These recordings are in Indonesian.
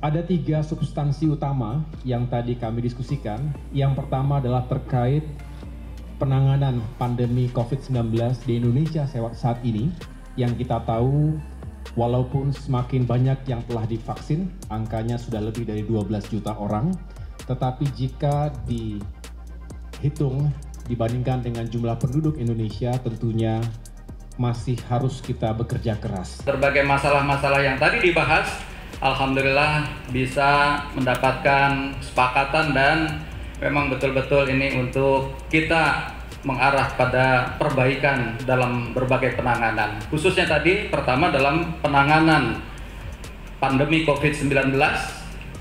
Ada 3 substansi utama yang tadi kami diskusikan. Yang pertama adalah terkait penanganan pandemi COVID-19 di Indonesia saat ini, yang kita tahu walaupun semakin banyak yang telah divaksin, angkanya sudah lebih dari 12 juta orang, tetapi jika dihitung dibandingkan dengan jumlah penduduk Indonesia, tentunya masih harus kita bekerja keras. Berbagai masalah-masalah yang tadi dibahas, alhamdulillah bisa mendapatkan kesepakatan dan memang betul-betul ini untuk kita mengarah pada perbaikan dalam berbagai penanganan. Khususnya tadi pertama dalam penanganan pandemi COVID-19.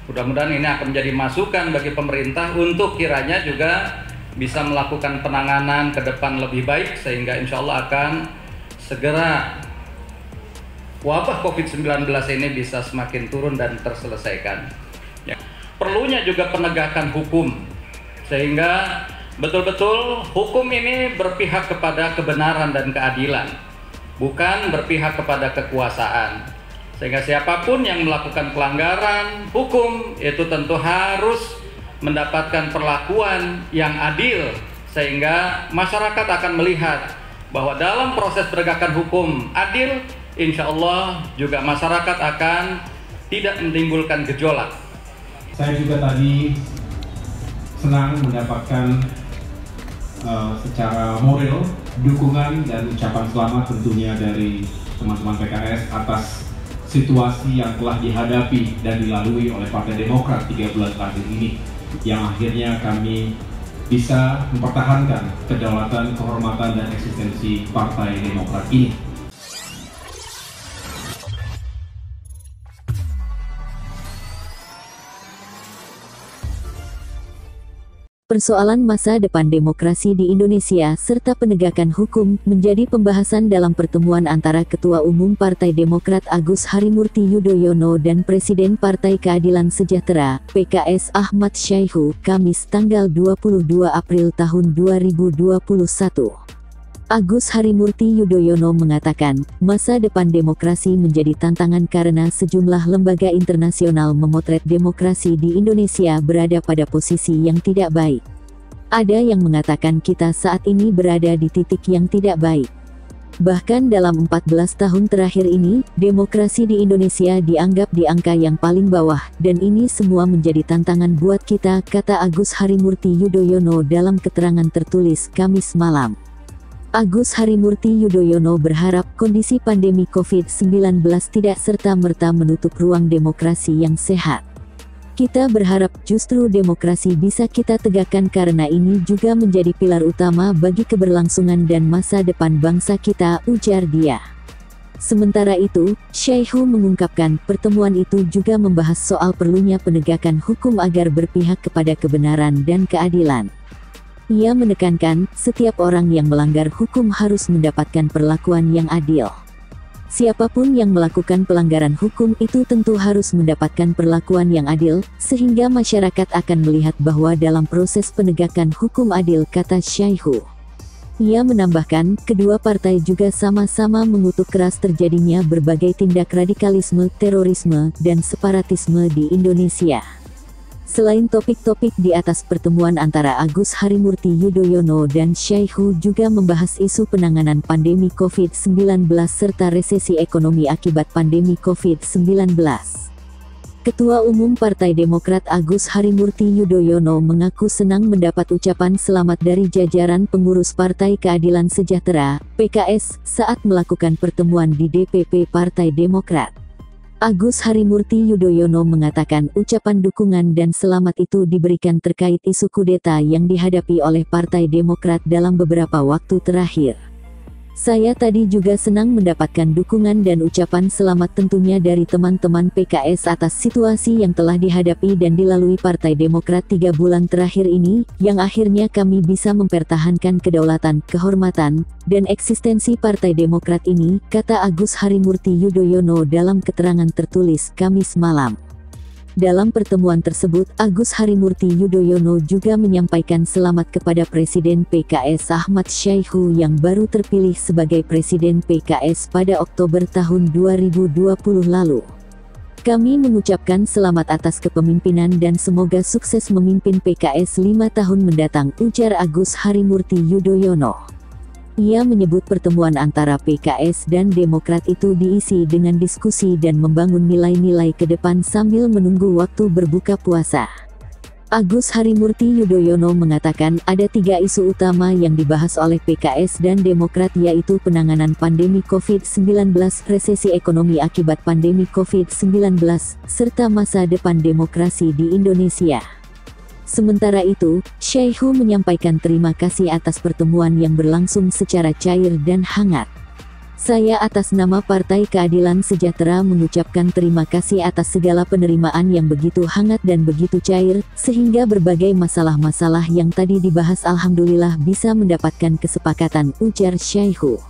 Mudah-mudahan ini akan menjadi masukan bagi pemerintah untuk kiranya juga bisa melakukan penanganan ke depan lebih baik, sehingga insya Allah akan segera wabah COVID-19 ini bisa semakin turun dan terselesaikan. Ya. Perlunya juga penegakan hukum, sehingga betul-betul hukum ini berpihak kepada kebenaran dan keadilan, bukan berpihak kepada kekuasaan. Sehingga siapapun yang melakukan pelanggaran hukum itu tentu harus mendapatkan perlakuan yang adil, sehingga masyarakat akan melihat bahwa dalam proses penegakan hukum adil, insya Allah juga masyarakat akan tidak menimbulkan gejolak. Saya juga tadi senang mendapatkan secara moral dukungan dan ucapan selamat tentunya dari teman-teman PKS atas situasi yang telah dihadapi dan dilalui oleh Partai Demokrat 3 bulan terakhir ini, yang akhirnya kami bisa mempertahankan kedaulatan, kehormatan, dan eksistensi Partai Demokrat ini. Persoalan masa depan demokrasi di Indonesia serta penegakan hukum menjadi pembahasan dalam pertemuan antara Ketua Umum Partai Demokrat Agus Harimurti Yudhoyono dan Presiden Partai Keadilan Sejahtera (PKS) Ahmad Syaihu, Kamis tanggal 22 April tahun 2021. Agus Harimurti Yudhoyono mengatakan, masa depan demokrasi menjadi tantangan karena sejumlah lembaga internasional memotret demokrasi di Indonesia berada pada posisi yang tidak baik. Ada yang mengatakan kita saat ini berada di titik yang tidak baik. Bahkan dalam 14 tahun terakhir ini, demokrasi di Indonesia dianggap di angka yang paling bawah, dan ini semua menjadi tantangan buat kita, kata Agus Harimurti Yudhoyono dalam keterangan tertulis Kamis malam. Agus Harimurti Yudhoyono berharap kondisi pandemi COVID-19 tidak serta-merta menutup ruang demokrasi yang sehat. Kita berharap justru demokrasi bisa kita tegakkan karena ini juga menjadi pilar utama bagi keberlangsungan dan masa depan bangsa kita, ujar dia. Sementara itu, Syaihu mengungkapkan pertemuan itu juga membahas soal perlunya penegakan hukum agar berpihak kepada kebenaran dan keadilan. Ia menekankan, setiap orang yang melanggar hukum harus mendapatkan perlakuan yang adil. Siapapun yang melakukan pelanggaran hukum itu tentu harus mendapatkan perlakuan yang adil, sehingga masyarakat akan melihat bahwa dalam proses penegakan hukum adil, kata Syaihu. Ia menambahkan, kedua partai juga sama-sama mengutuk keras terjadinya berbagai tindak radikalisme, terorisme, dan separatisme di Indonesia. Selain topik-topik di atas, pertemuan antara Agus Harimurti Yudhoyono dan Syaihu juga membahas isu penanganan pandemi COVID-19 serta resesi ekonomi akibat pandemi COVID-19. Ketua Umum Partai Demokrat Agus Harimurti Yudhoyono mengaku senang mendapat ucapan selamat dari jajaran pengurus Partai Keadilan Sejahtera (PKS) saat melakukan pertemuan di DPP Partai Demokrat. Agus Harimurti Yudhoyono mengatakan ucapan dukungan dan selamat itu diberikan terkait isu kudeta yang dihadapi oleh Partai Demokrat dalam beberapa waktu terakhir. Saya tadi juga senang mendapatkan dukungan dan ucapan selamat tentunya dari teman-teman PKS atas situasi yang telah dihadapi dan dilalui Partai Demokrat 3 bulan terakhir ini, yang akhirnya kami bisa mempertahankan kedaulatan, kehormatan, dan eksistensi Partai Demokrat ini, kata Agus Harimurti Yudhoyono dalam keterangan tertulis Kamis malam. Dalam pertemuan tersebut, Agus Harimurti Yudhoyono juga menyampaikan selamat kepada Presiden PKS Ahmad Syaihu yang baru terpilih sebagai Presiden PKS pada Oktober tahun 2020 lalu. Kami mengucapkan selamat atas kepemimpinan dan semoga sukses memimpin PKS 5 tahun mendatang, ujar Agus Harimurti Yudhoyono. Ia menyebut pertemuan antara PKS dan Demokrat itu diisi dengan diskusi dan membangun nilai-nilai ke depan sambil menunggu waktu berbuka puasa. Agus Harimurti Yudhoyono mengatakan ada 3 isu utama yang dibahas oleh PKS dan Demokrat, yaitu penanganan pandemi COVID-19, resesi ekonomi akibat pandemi COVID-19, serta masa depan demokrasi di Indonesia. Sementara itu, Syaihu menyampaikan terima kasih atas pertemuan yang berlangsung secara cair dan hangat. Saya atas nama Partai Keadilan Sejahtera mengucapkan terima kasih atas segala penerimaan yang begitu hangat dan begitu cair, sehingga berbagai masalah-masalah yang tadi dibahas alhamdulillah bisa mendapatkan kesepakatan, ujar Syaihu.